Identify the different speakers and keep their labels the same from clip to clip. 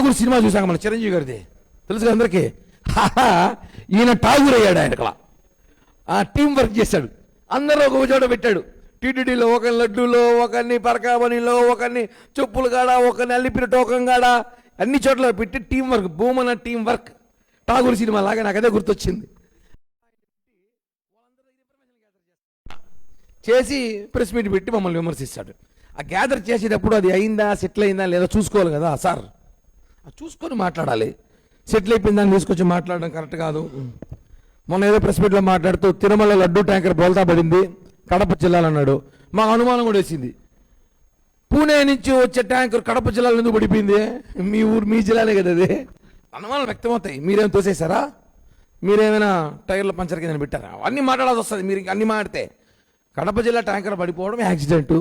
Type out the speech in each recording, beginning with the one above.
Speaker 1: Tagore cinema చూసాక మన చిరంజీవి గారిది తెలుసు కదా అందరికీ. ఈయన ఠాగూర్ అయ్యాడు. ఆయన ఇక్కడ టీం వర్క్ చేశాడు. అందరూ ఒక చోట పెట్టాడు. టీటీడీలో ఒకరిని లడ్డూలో, ఒకరిని పరకామణిలో, ఒకరిని చెప్పులు కాడ, ఒకరిని అల్లిపిన టోకం కాడ, అన్ని చోట్ల పెట్టి team work, Bhumana team work. Tagore cinema లాగా నాకు అదే గుర్తొచ్చింది. చేసి ప్రెస్ మీట్ పెట్టి మమ్మల్ని విమర్శిస్తాడు. ఆ గ్యాదర్ చేసేటప్పుడు అది అయిందా, సెటిల్ అయిందా లేదా చూసుకోవాలి కదా సార్. చూసుకొని మాట్లాడాలి. సెటిల్ అయిపోయిందని తీసుకొచ్చి మాట్లాడడం కరెక్ట్ కాదు. మొన్న ఏదో ప్రెస్ మీట్లో మాట్లాడుతూ తిరుమల లడ్డూ ట్యాంకర్ బోల్తా పడింది, కడప జిల్లాలన్నాడు. మాకు అనుమానం కూడా వేసింది. పూణే నుంచి వచ్చే ట్యాంకర్ కడప జిల్లాలో ఎందుకు పడిపోయింది? మీ ఊరు మీ జిల్లానే కదా అది. అనుమానాలు వ్యక్తమవుతాయి. మీరేం తోసేశారా? మీరేమైనా టైర్ల పంచర్ కింద పెట్టారా? అన్నీ మాట్లాడాల్సి వస్తుంది. మీరు అన్నీ మాట్లాడితే కడప జిల్లా ట్యాంకర్ పడిపోవడం యాక్సిడెంటు.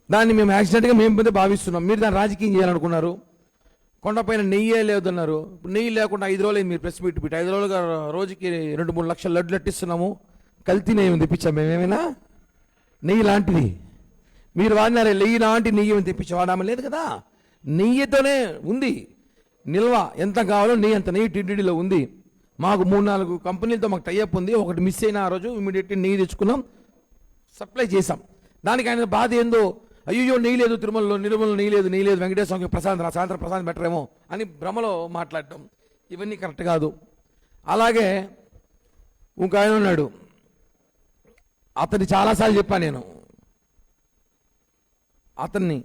Speaker 1: దాన్ని మేము యాక్సిడెంట్గా మేము భావిస్తున్నాం. మీరు దాన్ని రాజకీయం చేయాలనుకున్నారు. కొండపైన నెయ్యే లేదన్నారు. నెయ్యి లేకుండా 5 రోజులు మీరు ప్రెస్ మీట్ పెట్టి 5 రోజులుగా రోజుకి 2-3 లక్షల లడ్లు లట్టిస్తున్నాము. కల్తీ నెయ్యి తెప్పించాం మేమేమైనా? నెయ్యి లాంటిది మీరు వాడినారే, నెయ్యి లాంటి నెయ్యి తెప్పించి వాడామని లేదు కదా. నెయ్యితోనే ఉంది నిల్వ. ఎంత కావాలో నెయ్యి అంత నెయ్యి టీటీడీలో ఉంది. మాకు 3-4 కంపెనీలతో మాకు టైఅప్ ఉంది. ఒకటి మిస్ అయిన ఆ రోజు ఇమీడియట్గా నెయ్యి తెచ్చుకున్నాం, సప్లై చేసాం. దానికి ఆయన బాధ ఏందో, అయ్యో నెయ్యి లేదు తిరుమలలో, నిర్మలలో నెయ్యి లేదు, వెంకటేశ్వర స్వామికి ప్రసాదం సాయంత్రం ప్రసాదం పెట్టరేమో అని భ్రమలో మాట్లాడటం, ఇవన్నీ కరెక్ట్ కాదు. అలాగే ఇంక ఆయన ఉన్నాడు, అతన్ని చాలాసార్లు చెప్పాను నేను, అతన్ని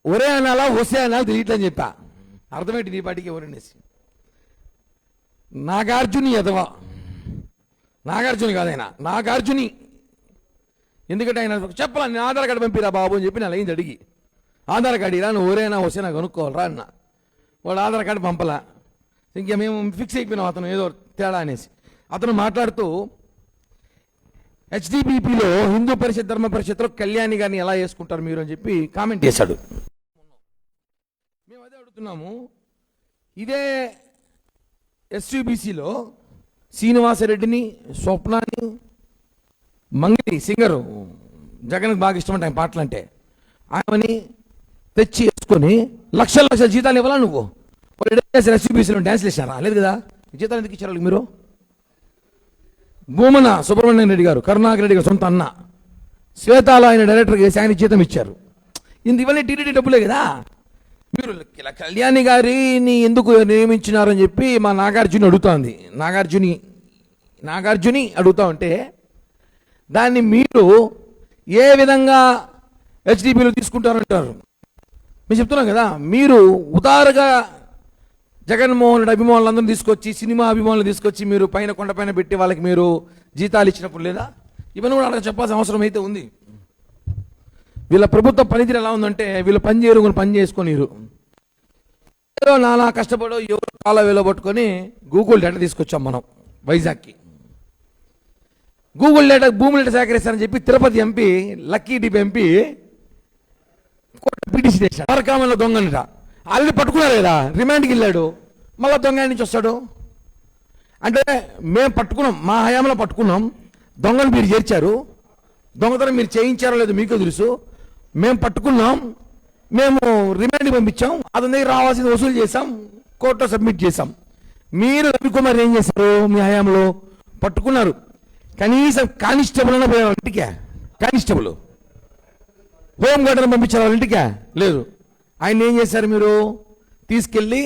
Speaker 1: ఒరే అనాలా వసే అనాలి తెలియట్లని చెప్పా. అర్థమేంటి నీ పాటికి ఎవరనేసి. నాగార్జుని ఎదవా, నాగార్జుని కాదైనా నాగార్జుని. ఎందుకంటే ఆయన చెప్పాల, నేను ఆధార్ కార్డు పంపిరా బాబు అని చెప్పి నా లైన్ అడిగి, ఆధార్ కార్డు ఇరా నువ్వు ఓరేనా వస్తే నాకు కనుక్కోవాలరా అన్న. వాడు ఆధార్ కార్డు పంపలా. ఇంకా మేము ఫిక్స్ అయిపోయినాం అతను ఏదో తేడా అనేసి. అతను మాట్లాడుతూ హెచ్డిబిపిలో హిందూ పరిషత్ ధర్మ పరిషత్లో కళ్యాణి గారిని ఎలా వేసుకుంటారు మీరు అని చెప్పి కామెంట్ చేశాడు. మేము అదే అడుగుతున్నాము. ఇదే ఎస్యూబిసిలో శ్రీనివాసరెడ్డిని, స్వప్నాని, మంగిలి సింగరు, జగన్కి బాగా ఇష్టమంట ఆయన పాటలు అంటే, ఆమెని తెచ్చి వేసుకొని లక్షల జీతాలు ఇవ్వాలా నువ్వు? ఎస్యూబీసీలో డ్యాన్స్లు వేసారా? లేదు కదా. జీతాలు ఎందుకు ఇచ్చారు మీరు? భూమన సుబ్రహ్మణ్యం రెడ్డి గారు, కరుణాకర్ రెడ్డి గారు సొంత అన్న, శ్వేతాలో ఆయన డైరెక్టర్గా వేసి ఆయన జీతం ఇచ్చారు. ఇవన్నీ టీటీడీ డబ్బులే కదా. మీరు కళ్యాణి గారిని ఎందుకు నియమించినారని చెప్పి మా నాగార్జుని అడుగుతోంది. నాగార్జుని అడుగుతా ఉంటే దాన్ని మీరు ఏ విధంగా హెచ్డిపిలో తీసుకుంటారంటారు. మేము చెప్తున్నాం కదా, మీరు ఉదారుగా జగన్మోహన్ రెడ్డి అభిమానులందరూ తీసుకొచ్చి, సినిమా అభిమానులు తీసుకొచ్చి మీరు పైన కొండపైన పెట్టి వాళ్ళకి మీరు జీతాలు ఇచ్చినప్పుడు లేదా? ఇవన్నీ కూడా అలా చెప్పాల్సిన అవసరం అయితే ఉంది. వీళ్ళ ప్రభుత్వ పనితీరు ఎలా ఉందంటే, వీళ్ళు పని చేయరు, పని చేసుకొనిరు. ఏదో నానా కష్టపడో ఎవరు కాల వేలో పట్టుకొని గూగుల్ డేటా తీసుకొచ్చాం మనం వైజాగ్కి. గూగుల్ డేటా భూములు డేటా సేకరిస్తారని చెప్పి Tirupati MP lucky dip MP petition చేశాడు. పరకామలో దొంగనట ఆల్రెడీ పట్టుకున్నారు కదా, రిమాండ్కి వెళ్ళాడు. మళ్ళీ దొంగ నుంచి వస్తాడు అంటే, మేము పట్టుకున్నాం, మా హయాంలో పట్టుకున్నాం, దొంగలు మీరు చేర్చారు, దొంగతనం మీరు చేయించారో లేదో మీకే తెలుసు, మేము పట్టుకున్నాం, మేము రిమాండ్కి పంపించాం, అతని దగ్గర రావాల్సింది వసూలు చేసాం, కోర్టులో సబ్మిట్ చేసాం. మీరు రవికుమార్ ఏం చేశారు? మీ హయాంలో పట్టుకున్నారు, కనీసం కానిస్టేబుల్ అన్న పోయారు ఇంటికే, కానిస్టేబుల్ హోమ్ గార్డెన్ పంపించారు వాళ్ళ ఇంటికే లేదు. ఆయన ఏం చేశారు? మీరు తీసుకెళ్ళి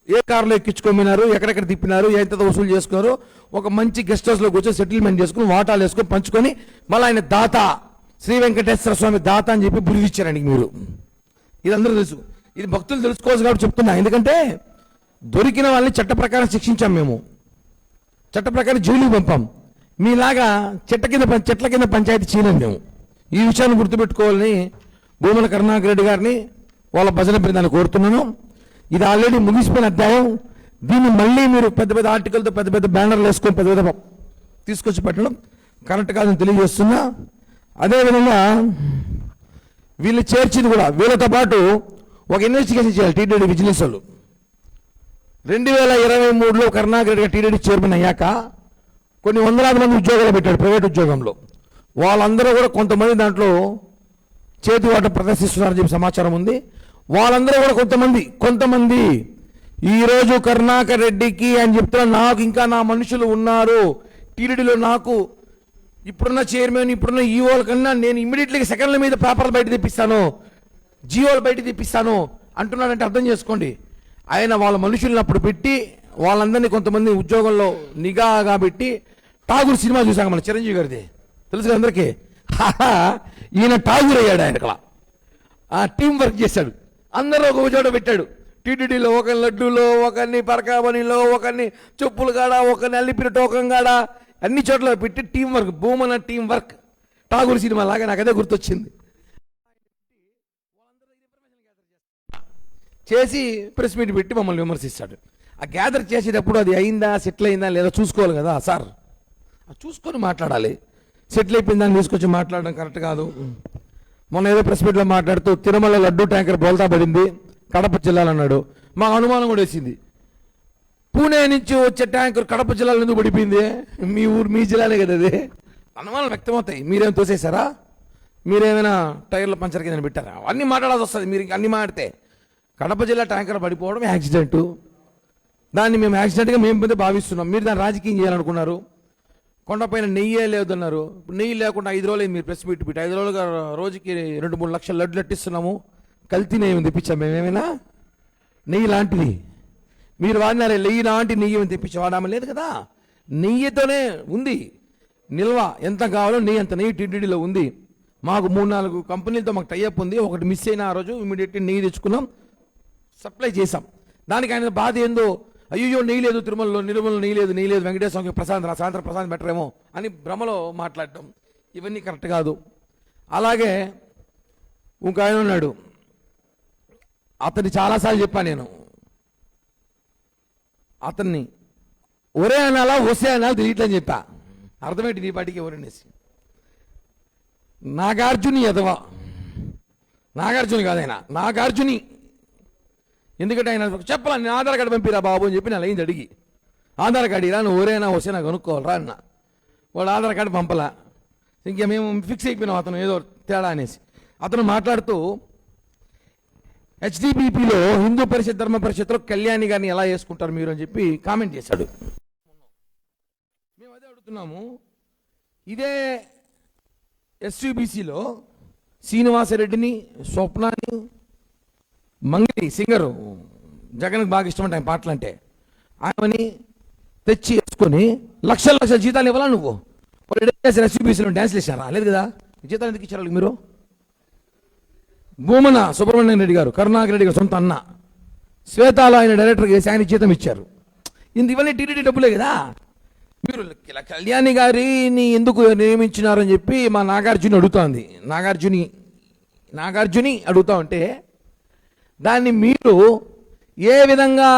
Speaker 1: ఏ కారులో ఎక్కించుకోమినారు, ఎక్కడెక్కడ తిప్పినారు, ఎంత వసూలు చేసుకున్నారు, ఒక మంచి గెస్ట్ హౌస్లో కూర్చొని సెటిల్మెంట్ చేసుకుని వాటాలు వేసుకొని పంచుకొని మళ్ళీ ఆయన దాత, శ్రీ వెంకటేశ్వర స్వామి దాత అని చెప్పి బుద్ధి ఇచ్చారండి మీరు. ఇది అందరూ తెలుసు, ఇది భక్తులు తెలుసుకోవచ్చు కాబట్టి చెప్తున్నా. ఎందుకంటే దొరికిన వాళ్ళని చట్ట ప్రకారం శిక్షించాం, మేము చట్ట ప్రకారం జైలుకి పంపాం. మీలాగా చెట్ల కింద పంచాయతీ చేయలేము మేము. ఈ విషయాన్ని గుర్తుపెట్టుకోవాలని భూమన కరుణాకర్ రెడ్డి గారిని వాళ్ళ భజన బృందాన్ని కోరుతున్నాను. ఇది ఆల్రెడీ ముగిసిపోయిన అధ్యాయం. దీన్ని మళ్ళీ మీరు పెద్ద పెద్ద ఆర్టికల్తో పెద్ద పెద్ద బ్యానర్లు వేసుకొని పెద్ద పెద్ద తీసుకొచ్చి పెట్టడం కరెక్ట్ కాదని తెలియజేస్తున్నా. అదేవిధంగా వీళ్ళు చేర్చింది కూడా, వీళ్ళతో పాటు ఒక ఇన్వెస్టిగేషన్ చేయాలి టీటీడీ విజిలెన్స్ వాళ్ళు. 2023లో కరుణాకర్ రెడ్డి గారు టీటీడీ చైర్మన్ అయ్యాక కొన్ని వందలాది మంది ఉద్యోగాలు పెట్టాడు ప్రైవేట్ ఉద్యోగంలో. వాళ్ళందరూ కూడా కొంతమంది దాంట్లో చేతివాటం ప్రదర్శిస్తున్నారని చెప్పి సమాచారం ఉంది. వాళ్ళందరూ కూడా కొంతమంది ఈరోజు కరుణాకర్ రెడ్డికి అని చెప్తున్నా, నాకు ఇంకా నా మనుషులు ఉన్నారు టీడీడీలో, నాకు ఇప్పుడున్న చైర్మన్ ఇప్పుడున్న ఈఓల కన్నా నేను ఇమ్మీడియట్లీ సెకండ్ల మీద పేపర్లు బయట తెప్పిస్తాను, జియోలు బయట తెప్పిస్తాను అంటున్నాడంటే అర్థం చేసుకోండి. ఆయన వాళ్ళ మనుషులను అప్పుడు పెట్టి వాళ్ళందరినీ కొంతమంది ఉద్యోగంలో నిఘాగా పెట్టి, ఠాగూర్ సినిమా చూసాక మన చిరంజీవి గారిది తెలుసు అందరికీ, ఈయన ఠాగూర్ అయ్యాడు. ఆయన ఆ టీం వర్క్ చేశాడు, అందరూ ఒక చోట పెట్టాడు. టీటీడీలో ఒకరిని లడ్డూలో, ఒకరిని పరకామణిలో, ఒకరిని చెప్పులు కాడ, ఒకరిని అల్లిపిన టోకం కాడ, అన్ని చోట్ల పెట్టి team work, Bhumana team work, Tagore cinema లాగా నాకు అదే గుర్తొచ్చింది. చేసి ప్రెస్ మీట్ పెట్టి మమ్మల్ని విమర్శిస్తాడు. ఆ గ్యాదర్ చేసేటప్పుడు అది అయిందా, సెటిల్ అయిందా లేదా చూసుకోవాలి కదా సార్, చూసుకొని మాట్లాడాలి. సెటిల్ అయిపోయింది దాన్ని తీసుకొచ్చి మాట్లాడడం కరెక్ట్ కాదు. మొన్న ఏదో ప్రెస్ మీట్లో మాట్లాడుతూ తిరుమల లడ్డూ ట్యాంకర్ బోల్తా పడింది, కడప జిల్లాలో అన్నాడు. మాకు అనుమానం కూడా వేసింది, పూణే నుంచి వచ్చే ట్యాంకర్ కడప జిల్లాలో ఎందుకు పడిపోయింది, మీ ఊరు మీ జిల్లానే కదా అది, అనుమానాలు వ్యక్తమవుతాయి. మీరేం తోసేశారా, మీరేమైనా టైర్ల పంచర్ కింద పెట్టారా, అన్నీ మాట్లాడాల్సి వస్తుంది. మీరు అన్నీ మాట్లాడితే కడప జిల్లా ట్యాంకర్ పడిపోవడం యాక్సిడెంటు, దాన్ని మేము యాక్సిడెంట్గా మేము భావిస్తున్నాం. మీరు దాన్ని రాజకీయం చేయాలనుకున్నారు. కొండపైన నెయ్యే లేదన్నారు, నెయ్యి లేకుండా 5 రోజులు మీరు ప్రెస్ మీట్ పెట్టి 5 రోజులుగా రోజుకి 2-3 లక్షల లడ్లు లట్టిస్తున్నాము, కల్తీ నెయ్యి తెప్పించాం మేమేమైనా, నెయ్యి లాంటిది మీరు వాడినారే, నెయ్యి లాంటి నెయ్యి తెప్పించి వాడామని లేదు కదా, నెయ్యితోనే ఉంది నిల్వ, ఎంత కావాలో నెయ్యి అంత నెయ్యి టీటీడీలో ఉంది. మాకు 3-4 కంపెనీలతో మాకు టైఅప్ ఉంది, ఒకటి మిస్ అయిన ఆ రోజు ఇమీడియట్లీ నెయ్యి తెచ్చుకున్నాం, సప్లై చేసాం. దానికి ఆయన బాధ ఏందో, అయ్యో నెయ్యి లేదు తిరుమలలో, నిర్మలలో నెయ్యి లేదు, వెంకటేశ్వర సాయంత్రం ప్రసాదం బెటరేమో అని భ్రమలో మాట్లాడటం, ఇవన్నీ కరెక్ట్ కాదు. అలాగే ఇంకో ఆయన ఉన్నాడు, అతన్ని చాలాసార్లు చెప్పాను నేను, అతన్ని ఒరే అనాలా వసే అనాలా తెలియట్లని చెప్పా, అర్థమేంటి నీ పాటికి ఎవరనేసి. నాగార్జుని ఎదవా, నాగార్జుని కాదైనా నాగార్జుని, ఎందుకంటే ఆయన చెప్పాలా, నేను ఆధార్ కార్డు పంపిరా బాబు అని చెప్పి నేను అయింది అడిగి, ఆధార్ కార్డు ఇరా నువ్వు ఓరేనా వస్తే నాకు కనుక్కోవాలరా అన్న, వాడు ఆధార్ కార్డు పంపలా. ఇంకా మేము ఫిక్స్ అయిపోయినాం అతను ఏదో తేడా అనేసి. అతను మాట్లాడుతూ హెచ్డిబిపిలో హిందూ పరిషత్ ధర్మ పరిషత్లో కళ్యాణి గారిని ఎలా చేసుకుంటారు మీరు అని చెప్పి కామెంట్ చేశాడు. మేము అదే అడుగుతున్నాము, ఇదే ఎస్యూబిసిలో శ్రీనివాసరెడ్డిని, స్వప్నాని, మంగిలి సింగరు, జగన్కి బాగా ఇష్టం అంటే ఆయన పాటలు అంటే, ఆమెని తెచ్చి వేసుకొని లక్షల జీతాలు ఇవ్వాలా నువ్వు? వాళ్ళు ఎస్యూబీసీలో డ్యాన్స్లు వేసారా? లేదు కదా, జీతాలు ఎందుకు ఇచ్చారు మీరు? భూమన సుబ్రహ్మణ్యం రెడ్డి గారు, కరుణాకర్ రెడ్డి గారు సొంత అన్న, శ్వేతాలో ఆయన డైరెక్టర్గా వేసి ఆయన జీతం ఇచ్చారు. ఇవన్నీ టీటీడీ డబ్బులే కదా. మీరు కళ్యాణి గారిని ఎందుకు నియమించినారని చెప్పి మా నాగార్జుని అడుగుతా ఉంటే, దాన్ని మీరు ఏ విధంగా